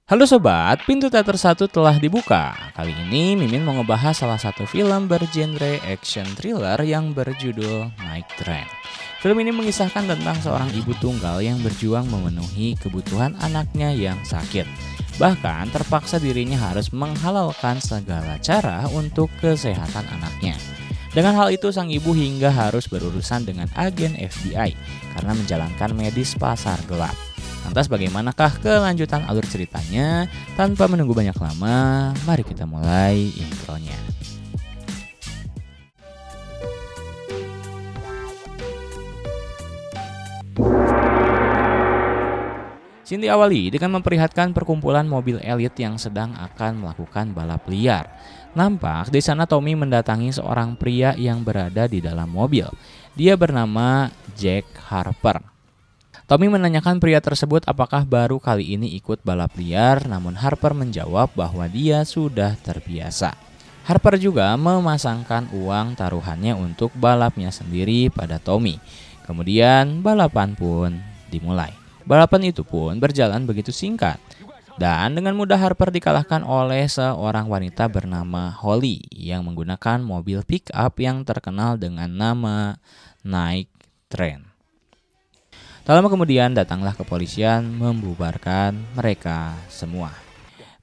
Halo sobat, pintu teater 1 telah dibuka. Kali ini Mimin mau ngebahas salah satu film bergenre action thriller yang berjudul Night Train. Film ini mengisahkan tentang seorang ibu tunggal yang berjuang memenuhi kebutuhan anaknya yang sakit. Bahkan terpaksa dirinya harus menghalalkan segala cara untuk kesehatan anaknya. Dengan hal itu sang ibu hingga harus berurusan dengan agen FBI karena menjalankan medis pasar gelap. Lantas bagaimanakah kelanjutan alur ceritanya? Tanpa menunggu banyak lama, mari kita mulai intronya. Scene diawali dengan memperlihatkan perkumpulan mobil elit yang sedang akan melakukan balap liar. Nampak di sana Tommy mendatangi seorang pria yang berada di dalam mobil. Dia bernama Jack Harper. Tommy menanyakan pria tersebut apakah baru kali ini ikut balap liar, namun Harper menjawab bahwa dia sudah terbiasa. Harper juga memasangkan uang taruhannya untuk balapnya sendiri pada Tommy. Kemudian balapan pun dimulai. Balapan itu pun berjalan begitu singkat. Dan dengan mudah Harper dikalahkan oleh seorang wanita bernama Holly yang menggunakan mobil pick up yang terkenal dengan nama Night Train. Tak lama kemudian datanglah kepolisian membubarkan mereka semua.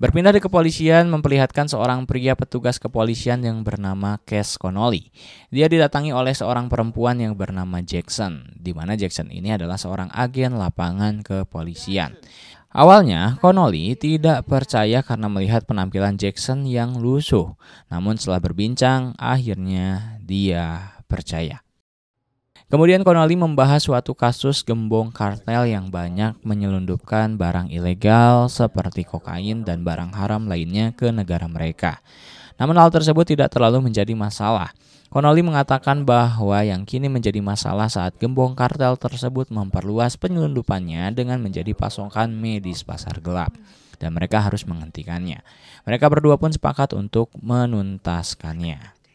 Berpindah di kepolisian memperlihatkan seorang pria petugas kepolisian yang bernama Cash Connolly. Dia didatangi oleh seorang perempuan yang bernama Jackson, di mana Jackson ini adalah seorang agen lapangan kepolisian. Awalnya Connolly tidak percaya karena melihat penampilan Jackson yang lusuh. Namun setelah berbincang akhirnya dia percaya. Kemudian Connolly membahas suatu kasus gembong kartel yang banyak menyelundupkan barang ilegal seperti kokain dan barang haram lainnya ke negara mereka. Namun hal tersebut tidak terlalu menjadi masalah. Connolly mengatakan bahwa yang kini menjadi masalah saat gembong kartel tersebut memperluas penyelundupannya dengan menjadi pasokan medis pasar gelap. Dan mereka harus menghentikannya. Mereka berdua pun sepakat untuk menuntaskannya.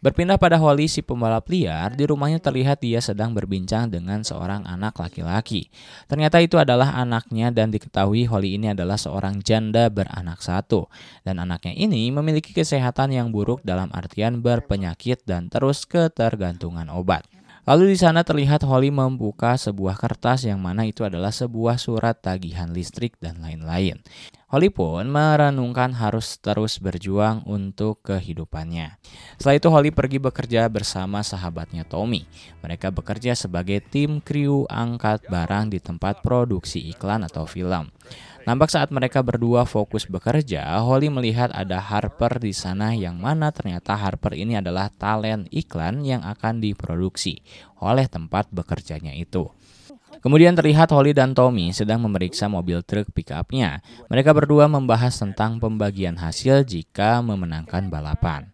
Berpindah pada Holly si pembalap liar, di rumahnya terlihat dia sedang berbincang dengan seorang anak laki-laki. Ternyata itu adalah anaknya dan diketahui Holly ini adalah seorang janda beranak satu. Dan anaknya ini memiliki kesehatan yang buruk dalam artian berpenyakit dan terus ketergantungan obat. Lalu di sana terlihat Holly membuka sebuah kertas yang mana itu adalah sebuah surat tagihan listrik dan lain-lain. Holly pun merenungkan harus terus berjuang untuk kehidupannya. Setelah itu Holly pergi bekerja bersama sahabatnya Tommy. Mereka bekerja sebagai tim kru angkat barang di tempat produksi iklan atau film. Nampak saat mereka berdua fokus bekerja, Holly melihat ada Harper di sana yang mana ternyata Harper ini adalah talent iklan yang akan diproduksi oleh tempat bekerjanya itu. Kemudian terlihat Holly dan Tommy sedang memeriksa mobil truk pick-up-nya. Mereka berdua membahas tentang pembagian hasil jika memenangkan balapan.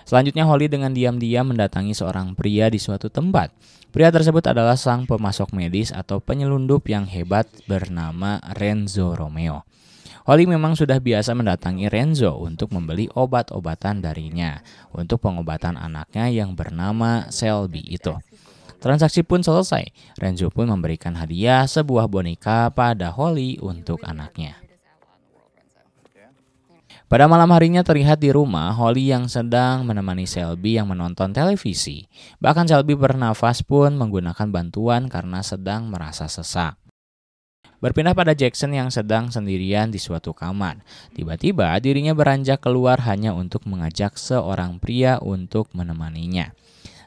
Selanjutnya Holly dengan diam-diam mendatangi seorang pria di suatu tempat. Pria tersebut adalah sang pemasok medis atau penyelundup yang hebat bernama Renzo Romeo. Holly memang sudah biasa mendatangi Renzo untuk membeli obat-obatan darinya untuk pengobatan anaknya yang bernama Shelby itu. Transaksi pun selesai. Renzo pun memberikan hadiah sebuah boneka pada Holly untuk anaknya. Pada malam harinya terlihat di rumah Holly yang sedang menemani Shelby yang menonton televisi. Bahkan Shelby bernafas pun menggunakan bantuan karena sedang merasa sesak. Berpindah pada Jackson yang sedang sendirian di suatu kamar. Tiba-tiba dirinya beranjak keluar hanya untuk mengajak seorang pria untuk menemaninya.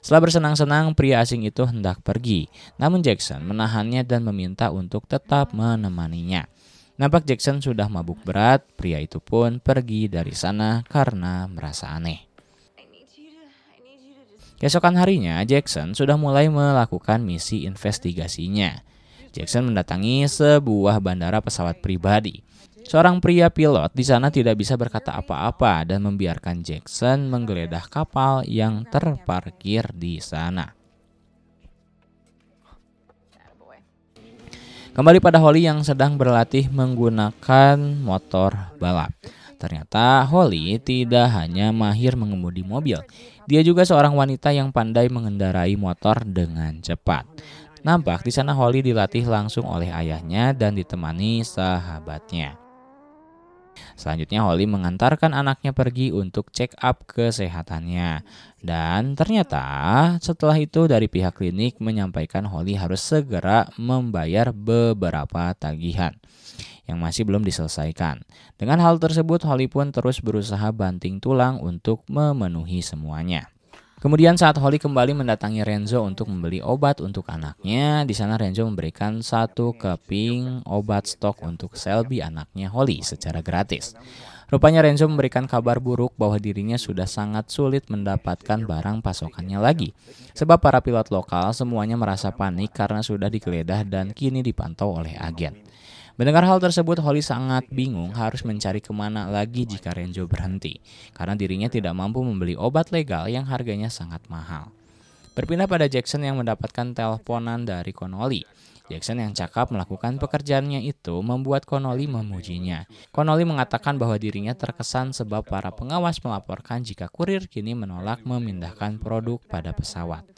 Setelah bersenang-senang, pria asing itu hendak pergi. Namun Jackson menahannya dan meminta untuk tetap menemaninya. Nampak Jackson sudah mabuk berat, pria itu pun pergi dari sana karena merasa aneh. Keesokan harinya, Jackson sudah mulai melakukan misi investigasinya. Jackson mendatangi sebuah bandara pesawat pribadi. Seorang pria pilot di sana tidak bisa berkata apa-apa dan membiarkan Jackson menggeledah kapal yang terparkir di sana. Kembali pada Holly yang sedang berlatih menggunakan motor balap. Ternyata Holly tidak hanya mahir mengemudi mobil, dia juga seorang wanita yang pandai mengendarai motor dengan cepat. Nampak di sana Holly dilatih langsung oleh ayahnya dan ditemani sahabatnya. Selanjutnya Holly mengantarkan anaknya pergi untuk check up kesehatannya. Dan ternyata setelah itu dari pihak klinik menyampaikan Holly harus segera membayar beberapa tagihan yang masih belum diselesaikan. Dengan hal tersebut Holly pun terus berusaha banting tulang untuk memenuhi semuanya. Kemudian saat Holly kembali mendatangi Renzo untuk membeli obat untuk anaknya, di sana Renzo memberikan 1 keping obat stok untuk Selby anaknya Holly secara gratis. Rupanya Renzo memberikan kabar buruk bahwa dirinya sudah sangat sulit mendapatkan barang pasokannya lagi. Sebab para pilot lokal semuanya merasa panik karena sudah digeledah dan kini dipantau oleh agen. Mendengar hal tersebut, Holly sangat bingung harus mencari kemana lagi jika Renzo berhenti, karena dirinya tidak mampu membeli obat legal yang harganya sangat mahal. Berpindah pada Jackson yang mendapatkan teleponan dari Connolly. Jackson yang cakap melakukan pekerjaannya itu membuat Connolly memujinya. Connolly mengatakan bahwa dirinya terkesan sebab para pengawas melaporkan jika kurir kini menolak memindahkan produk pada pesawat.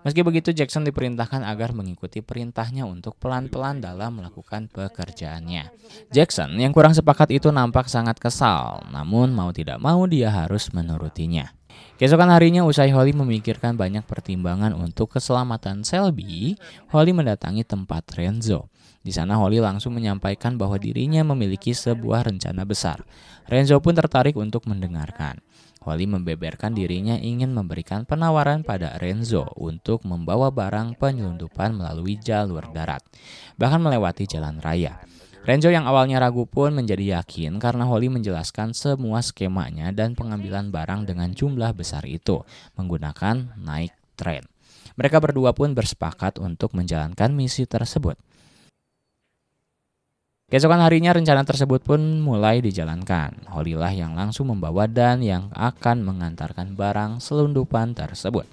Meski begitu, Jackson diperintahkan agar mengikuti perintahnya untuk pelan-pelan dalam melakukan pekerjaannya. Jackson yang kurang sepakat itu nampak sangat kesal, namun mau tidak mau dia harus menurutinya. Keesokan harinya usai Holly memikirkan banyak pertimbangan untuk keselamatan Selby, Holly mendatangi tempat Renzo. Di sana Holly langsung menyampaikan bahwa dirinya memiliki sebuah rencana besar. Renzo pun tertarik untuk mendengarkan. Holly membeberkan dirinya ingin memberikan penawaran pada Renzo untuk membawa barang penyelundupan melalui jalur darat, bahkan melewati jalan raya. Renzo yang awalnya ragu pun menjadi yakin karena Holly menjelaskan semua skemanya dan pengambilan barang dengan jumlah besar itu menggunakan night train. Mereka berdua pun bersepakat untuk menjalankan misi tersebut. Keesokan harinya rencana tersebut pun mulai dijalankan. Holly lah yang langsung membawa dan yang akan mengantarkan barang selundupan tersebut.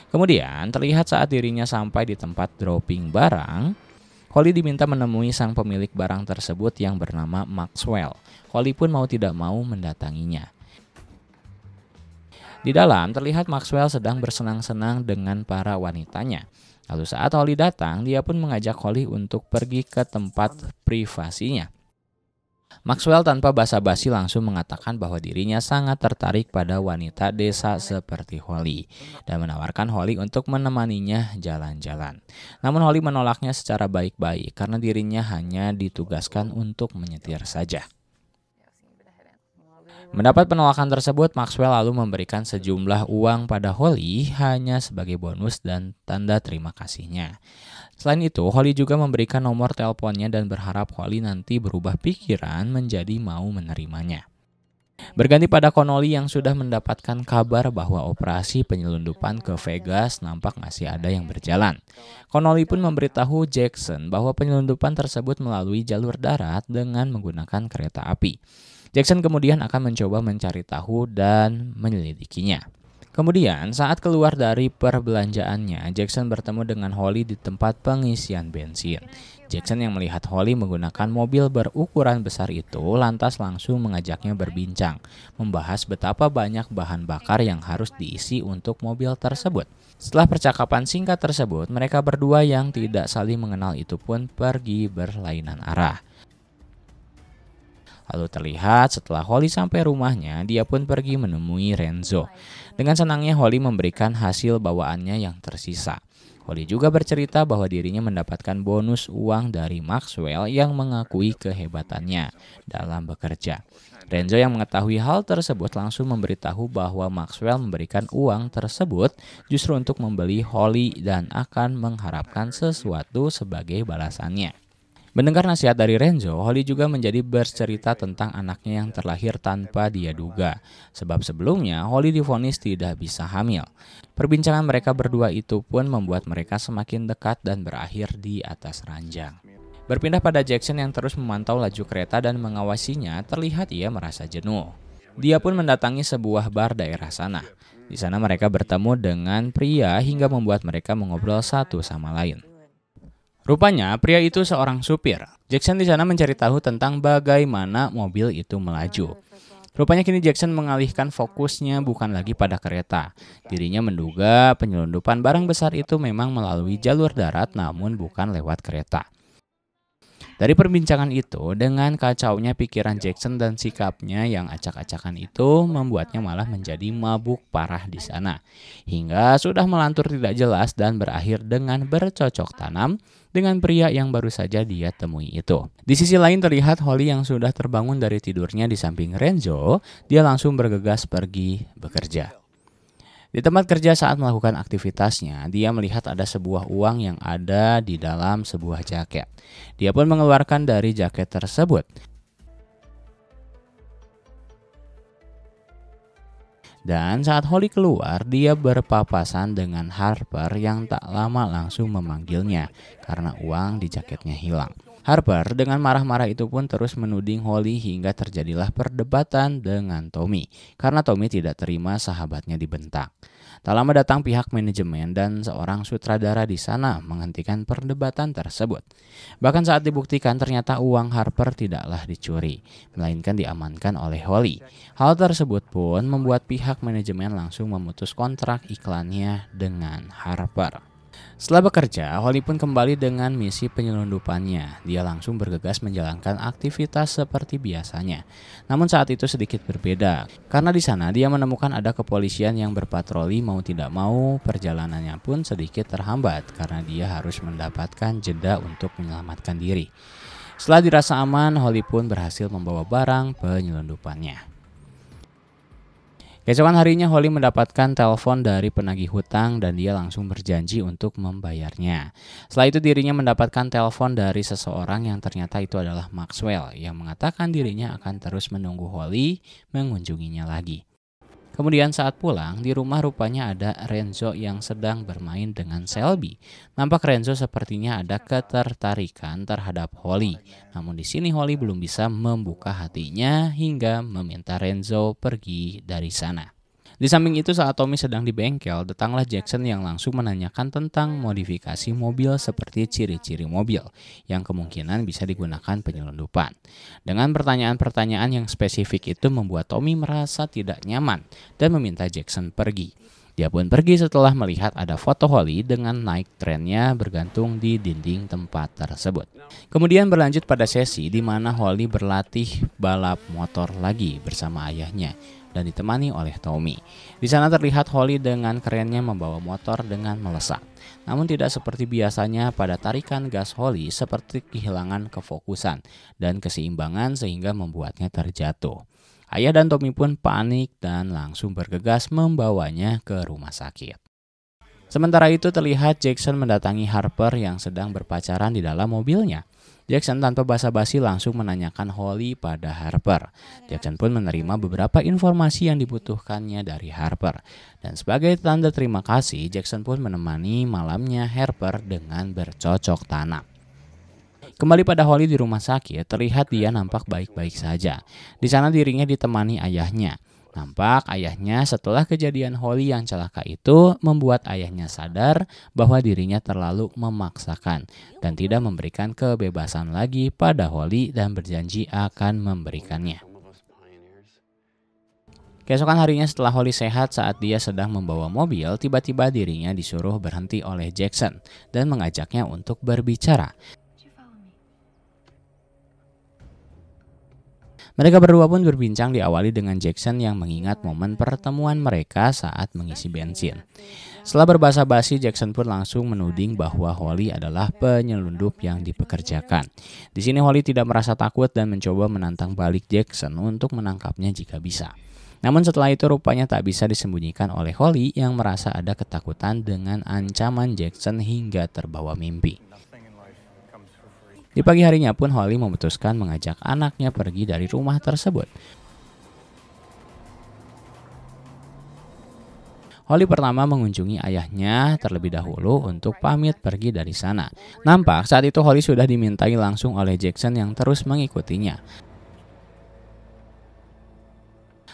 Kemudian terlihat saat dirinya sampai di tempat dropping barang, Holly diminta menemui sang pemilik barang tersebut yang bernama Maxwell. Holly pun mau tidak mau mendatanginya. Di dalam terlihat Maxwell sedang bersenang-senang dengan para wanitanya. Lalu saat Holly datang, dia pun mengajak Holly untuk pergi ke tempat privasinya. Maxwell tanpa basa-basi langsung mengatakan bahwa dirinya sangat tertarik pada wanita desa seperti Holly dan menawarkan Holly untuk menemaninya jalan-jalan. Namun Holly menolaknya secara baik-baik karena dirinya hanya ditugaskan untuk menyetir saja. Mendapat penolakan tersebut, Maxwell lalu memberikan sejumlah uang pada Holly hanya sebagai bonus dan tanda terima kasihnya. Selain itu, Holly juga memberikan nomor teleponnya dan berharap Holly nanti berubah pikiran menjadi mau menerimanya. Berganti pada Connolly yang sudah mendapatkan kabar bahwa operasi penyelundupan ke Vegas nampak masih ada yang berjalan. Connolly pun memberitahu Jackson bahwa penyelundupan tersebut melalui jalur darat dengan menggunakan kereta api. Jackson kemudian akan mencoba mencari tahu dan menyelidikinya. Kemudian saat keluar dari perbelanjaannya, Jackson bertemu dengan Holly di tempat pengisian bensin. Jackson yang melihat Holly menggunakan mobil berukuran besar itu lantas langsung mengajaknya berbincang, membahas betapa banyak bahan bakar yang harus diisi untuk mobil tersebut. Setelah percakapan singkat tersebut, mereka berdua yang tidak saling mengenal itu pun pergi berlainan arah. Lalu terlihat setelah Holly sampai rumahnya, dia pun pergi menemui Renzo. Dengan senangnya Holly memberikan hasil bawaannya yang tersisa. Holly juga bercerita bahwa dirinya mendapatkan bonus uang dari Maxwell yang mengakui kehebatannya dalam bekerja. Renzo yang mengetahui hal tersebut langsung memberitahu bahwa Maxwell memberikan uang tersebut justru untuk membeli Holly dan akan mengharapkan sesuatu sebagai balasannya. Mendengar nasihat dari Renzo, Holly juga menjadi bercerita tentang anaknya yang terlahir tanpa dia duga. Sebab sebelumnya Holly divonis tidak bisa hamil. Perbincangan mereka berdua itu pun membuat mereka semakin dekat dan berakhir di atas ranjang. Berpindah pada Jackson yang terus memantau laju kereta dan mengawasinya, terlihat ia merasa jenuh. Dia pun mendatangi sebuah bar daerah sana. Di sana mereka bertemu dengan pria hingga membuat mereka mengobrol satu sama lain. Rupanya pria itu seorang supir. Jackson di sana mencari tahu tentang bagaimana mobil itu melaju. Rupanya kini Jackson mengalihkan fokusnya bukan lagi pada kereta. Dirinya menduga penyelundupan barang besar itu memang melalui jalur darat namun bukan lewat kereta. Dari perbincangan itu, dengan kacaunya pikiran Jackson dan sikapnya yang acak-acakan itu membuatnya malah menjadi mabuk parah di sana. Hingga sudah melantur tidak jelas dan berakhir dengan bercocok tanam dengan pria yang baru saja dia temui itu. Di sisi lain terlihat Holly yang sudah terbangun dari tidurnya di samping Renzo, dia langsung bergegas pergi bekerja. Di tempat kerja saat melakukan aktivitasnya, dia melihat ada sebuah uang yang ada di dalam sebuah jaket. Dia pun mengeluarkan dari jaket tersebut. Dan saat Holly keluar, dia berpapasan dengan Harper yang tak lama langsung memanggilnya karena uang di jaketnya hilang. Harper dengan marah-marah itu pun terus menuding Holly hingga terjadilah perdebatan dengan Tommy karena Tommy tidak terima sahabatnya dibentak. Tak lama datang pihak manajemen dan seorang sutradara di sana menghentikan perdebatan tersebut. Bahkan saat dibuktikan ternyata uang Harper tidaklah dicuri, melainkan diamankan oleh Holly. Hal tersebut pun membuat pihak manajemen langsung memutus kontrak iklannya dengan Harper. Setelah bekerja, Holly pun kembali dengan misi penyelundupannya. Dia langsung bergegas menjalankan aktivitas seperti biasanya. Namun saat itu sedikit berbeda, karena di sana dia menemukan ada kepolisian yang berpatroli. Mau tidak mau, perjalanannya pun sedikit terhambat karena dia harus mendapatkan jeda untuk menyelamatkan diri. Setelah dirasa aman, Holly pun berhasil membawa barang penyelundupannya. Keesokan harinya Holly mendapatkan telepon dari penagih hutang dan dia langsung berjanji untuk membayarnya. Setelah itu dirinya mendapatkan telepon dari seseorang yang ternyata itu adalah Maxwell yang mengatakan dirinya akan terus menunggu Holly mengunjunginya lagi. Kemudian saat pulang, di rumah rupanya ada Renzo yang sedang bermain dengan Selby. Nampak Renzo sepertinya ada ketertarikan terhadap Holly. Namun di sini Holly belum bisa membuka hatinya hingga meminta Renzo pergi dari sana. Di samping itu saat Tommy sedang di bengkel, datanglah Jackson yang langsung menanyakan tentang modifikasi mobil seperti ciri-ciri mobil yang kemungkinan bisa digunakan penyelundupan. Dengan pertanyaan-pertanyaan yang spesifik itu membuat Tommy merasa tidak nyaman dan meminta Jackson pergi. Dia pun pergi setelah melihat ada foto Holly dengan naik trennya bergantung di dinding tempat tersebut. Kemudian berlanjut pada sesi di mana Holly berlatih balap motor lagi bersama ayahnya dan ditemani oleh Tommy. Di sana terlihat Holly dengan kerennya membawa motor dengan melesat. Namun tidak seperti biasanya pada tarikan gas Holly seperti kehilangan kefokusan dan keseimbangan sehingga membuatnya terjatuh. Ayah dan Tommy pun panik dan langsung bergegas membawanya ke rumah sakit. Sementara itu terlihat Jackson mendatangi Harper yang sedang berpacaran di dalam mobilnya. Jackson tanpa basa-basi langsung menanyakan Holly pada Harper. Jackson pun menerima beberapa informasi yang dibutuhkannya dari Harper. Dan sebagai tanda terima kasih, Jackson pun menemani malamnya Harper dengan bercocok tanam. Kembali pada Holly di rumah sakit, terlihat dia nampak baik-baik saja. Di sana dirinya ditemani ayahnya. Nampak ayahnya setelah kejadian Holly yang celaka itu membuat ayahnya sadar bahwa dirinya terlalu memaksakan dan tidak memberikan kebebasan lagi pada Holly dan berjanji akan memberikannya. Keesokan harinya setelah Holly sehat saat dia sedang membawa mobil, tiba-tiba dirinya disuruh berhenti oleh Jackson dan mengajaknya untuk berbicara. Mereka berdua pun berbincang diawali dengan Jackson yang mengingat momen pertemuan mereka saat mengisi bensin. Setelah berbasa-basi, Jackson pun langsung menuding bahwa Holly adalah penyelundup yang dipekerjakan. Di sini Holly tidak merasa takut dan mencoba menantang balik Jackson untuk menangkapnya jika bisa. Namun setelah itu rupanya tak bisa disembunyikan oleh Holly yang merasa ada ketakutan dengan ancaman Jackson hingga terbawa mimpi. Di pagi harinya pun Holly memutuskan mengajak anaknya pergi dari rumah tersebut. Holly pertama mengunjungi ayahnya terlebih dahulu untuk pamit pergi dari sana. Nampak saat itu Holly sudah dimintai langsung oleh Jackson yang terus mengikutinya.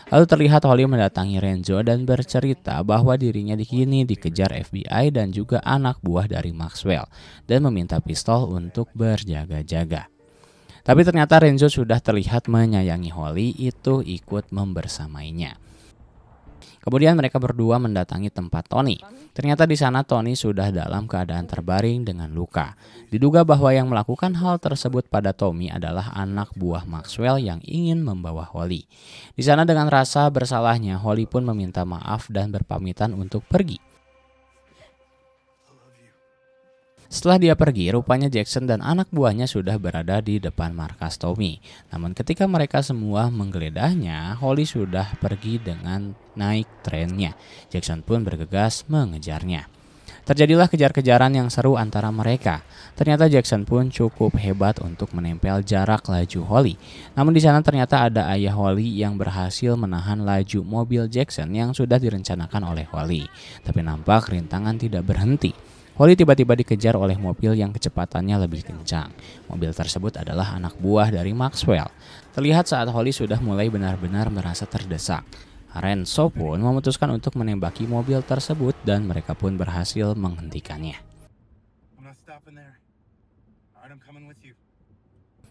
Lalu terlihat Holly mendatangi Renzo dan bercerita bahwa dirinya kini dikejar FBI dan juga anak buah dari Maxwell dan meminta pistol untuk berjaga-jaga. Tapi ternyata Renzo sudah terlihat menyayangi Holly itu ikut membersamainya. Kemudian mereka berdua mendatangi tempat Tony. Ternyata di sana Tony sudah dalam keadaan terbaring dengan luka. Diduga bahwa yang melakukan hal tersebut pada Tommy adalah anak buah Maxwell yang ingin membawa Holly. Di sana dengan rasa bersalahnya, Holly pun meminta maaf dan berpamitan untuk pergi. Setelah dia pergi, rupanya Jackson dan anak buahnya sudah berada di depan markas Tommy. Namun ketika mereka semua menggeledahnya, Holly sudah pergi dengan naik trennya. Jackson pun bergegas mengejarnya. Terjadilah kejar-kejaran yang seru antara mereka. Ternyata Jackson pun cukup hebat untuk menempel jarak laju Holly. Namun di sana ternyata ada ayah Holly yang berhasil menahan laju mobil Jackson yang sudah direncanakan oleh Holly. Tapi nampak rintangan tidak berhenti. Holly tiba-tiba dikejar oleh mobil yang kecepatannya lebih kencang. Mobil tersebut adalah anak buah dari Maxwell. Terlihat saat Holly sudah mulai benar-benar merasa terdesak. Renzo pun memutuskan untuk menembaki mobil tersebut dan mereka pun berhasil menghentikannya.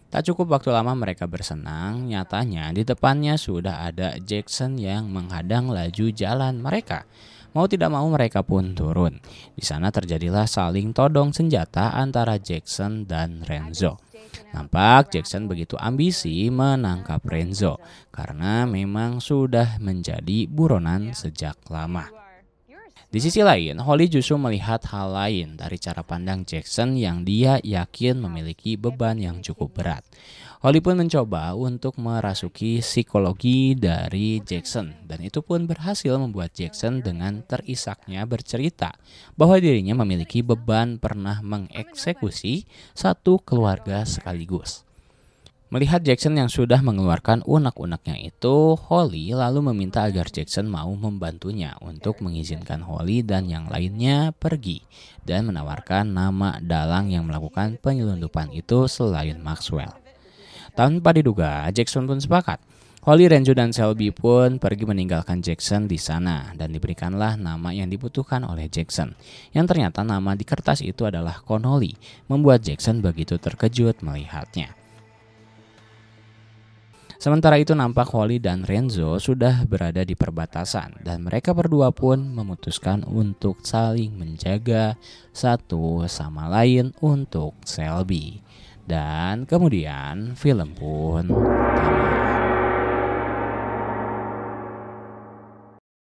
Tak cukup waktu lama mereka bersenang, nyatanya di depannya sudah ada Jackson yang menghadang laju jalan mereka. Mau tidak mau mereka pun turun. Di sana terjadilah saling todong senjata antara Jackson dan Renzo. Nampak Jackson begitu ambisi menangkap Renzo karena memang sudah menjadi buronan sejak lama. Di sisi lain, Holly justru melihat hal lain dari cara pandang Jackson yang dia yakin memiliki beban yang cukup berat. Holly pun mencoba untuk merasuki psikologi dari Jackson dan itu pun berhasil membuat Jackson dengan terisaknya bercerita bahwa dirinya memiliki beban pernah mengeksekusi satu keluarga sekaligus. Melihat Jackson yang sudah mengeluarkan unek-uneknya itu, Holly lalu meminta agar Jackson mau membantunya untuk mengizinkan Holly dan yang lainnya pergi dan menawarkan nama dalang yang melakukan penyelundupan itu selain Maxwell. Tanpa diduga, Jackson pun sepakat. Holly, Renzo, dan Shelby pun pergi meninggalkan Jackson di sana dan diberikanlah nama yang dibutuhkan oleh Jackson. Yang ternyata nama di kertas itu adalah Connolly, membuat Jackson begitu terkejut melihatnya. Sementara itu nampak Holly dan Renzo sudah berada di perbatasan dan mereka berdua pun memutuskan untuk saling menjaga satu sama lain untuk Shelby. Dan kemudian film pun tamat.